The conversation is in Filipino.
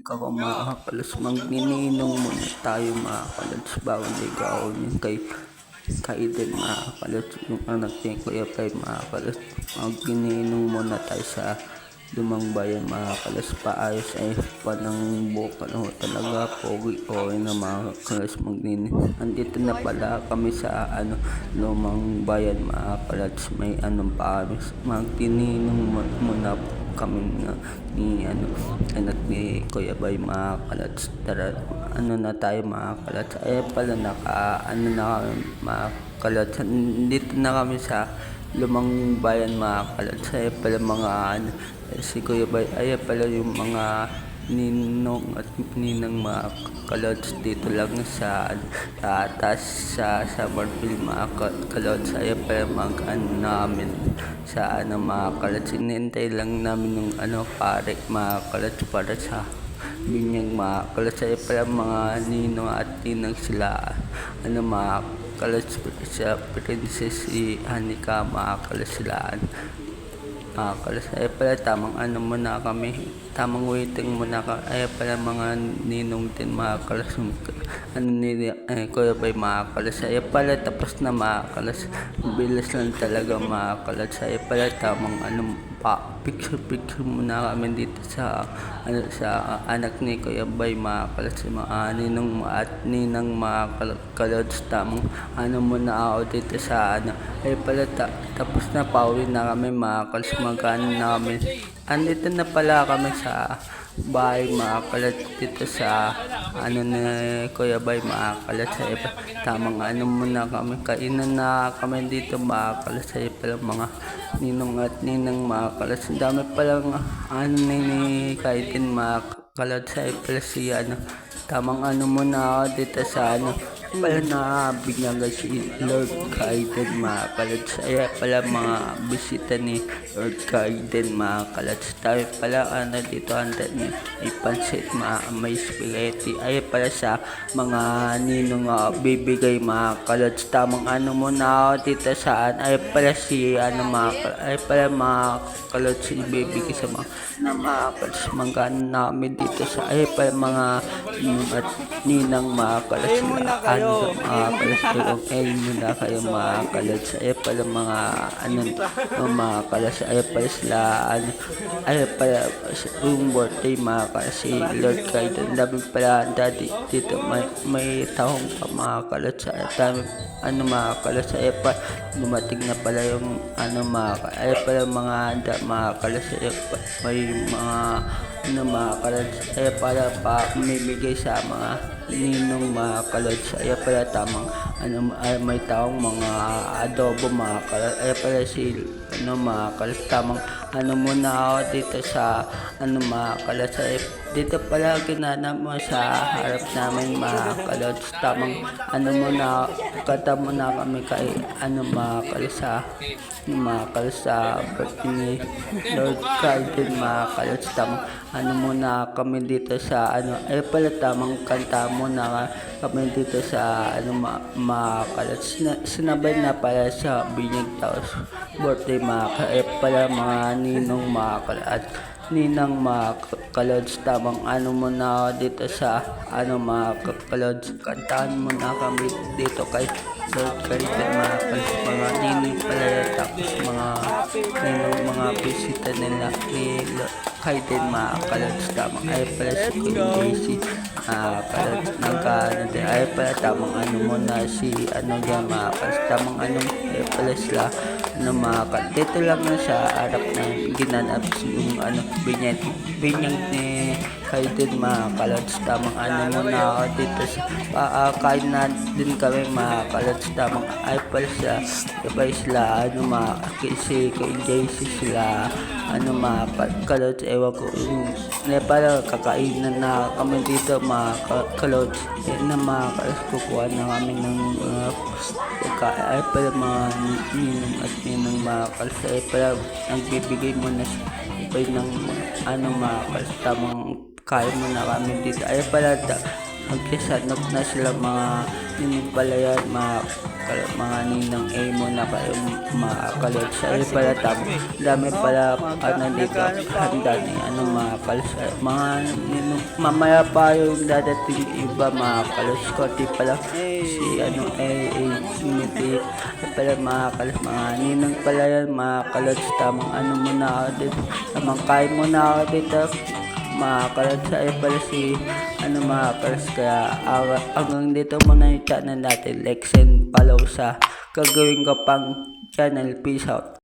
Ako mga kalos, magnininong muna tayo mga kalos bago ligaw yung kay din mga kalos, yung anak ni Kuya Pai mga kalos. Magnininong muna tayo sa lumang bayan mga kalos, paayos ay panang buka na talaga, pogi o na mga kalos andito na pala kami sa lumang bayan mga kalos, may anong paayos, magnininong muna kami ni anak ni Kuya Bay mga kalats. Tara, na tayo mga kalats. Ay pala na kami mga kalats. Dito na kami sa lumang bayan mga kalats. Ay pala mga si Kuya Bay. Ay pala yung mga ninong at ninang mga kalods dito lang sa taas sa Marfil mga kalods. Ay pala mga namin sa mga kalods. Inintay lang namin yung pare mga kalods para sa binyang mga kalods. Ay pala mga ninong at ninang sila mga kalods sa Princess si Hanika mga kalods sila kalas. Ay pala tamang muna kami, tamang waiting muna ka. Ay pala mga ninong din mga kalas, Kuya Bay mga kalas. Ay pala tapos na mga kalas, bilis lang talaga mga kalas. Ay pala tamang picture muna kami dito sa sa anak ni Kuya Bay mga kalas, mga ninong at ninang mga kalas. Tamang muna ako dito sa ay pala tapos na, pauwi na kami mga kalas, magkano namin. Andito na pala kami sa bahay mga kalat dito sa ni Kuya Bay mga kalat. Sa tamang muna kami, kainan na kami dito mga kalat. Sa pala mga ninong at ninang mga kalat. Ang dami palang ni Kaitin mga kalat. Sa pala si tamang muna ako dito sa pala na binyagan si Lord Kaiden mga kalats. Ay pala mga bisita ni Lord Kaiden mga kalats. Tayo pala dito handa ni ipansit may spaghetti. Ay pala sa mga ninong bibigay mga kalats. Tamang muna ako dito saan. Ay pala si ay pala mga kalats ibibigay sa mga kalats. Magkano namin dito sa ay pala mga at ninang mga kalats mga kalas. Ay muna kayo mga kalas. Ay pala mga mga kalas. Ay pala sila ay pala yung birthday mga kalas si Lord Kaiden. Dami pala daddy dito, may tahong pa mga kalas. Ay dami mga kalas. Ay pala dumating na pala yung ay pala mga kalas. Ay may mga mga kalas. Ay pala pa mamimigay sa mga ninong mga kalods. Ay pala tamang may taong mga adobo mga kalods. Ay pala si mga kalods. Tamang muna ako dito sa mga kalods. Ay dito pala ginana mo sa harap namin mga kalods. Tamang muna kata muna kami kay mga kalods sa mga kalods sa birthday ni Lord Kaiden mga kalods. Tamang muna kami dito sa ay pala tamang kanta muna kami dito sa mga kalats. Sinabay na pala sa binyag taos birthday mga pala mga ninong mga kalat ninang mga kalods. Tamang muna dito sa mga kalods. Kantahan muna kami dito kay Lord Kaiden mga kalods. Mga ninong pala tapos mga ninong mga bisita nila kay Kaiden mga kalods. Tamang ay pala si Kuya JC kalods din. Ay pala tamang muna si dyan mga kalods. Tamang ay pala sila mga kalods. Dito lang na sa harap ng ginanap yung binyag ni Kaiden mga kalods. Tamang muna ako dito sa kain na din kami mga kalods. Tamang ay pala sa iba sila mga si Kuya JC sila mga kalods. Ewan ko pala kakainan na kami dito mga kalods. Na mga kalods kukuha na kami ng ay pala mga ninong at ninang mga kalods. Ay pala nagbibigay muna ng mga kalods. Tamang kain muna kami dito. Ay pala magsasanop na sila mga ninong pala yan, mga ninang emo na kayo mga kalod sa iyo pala dami pala dito handa ni mga kalod mga ninong mamaya pa yung dadating iba mga kalod ko di pala si Unity pala mga kalod mga ninang pala yan mga kalod tamang muna ako dito tamang kain muna ako dito mga kalod sa iyo pala si mga kalod kaya hanggang dito muna yung channel natin like and follow sa gagawin ko pang channel. Peace out.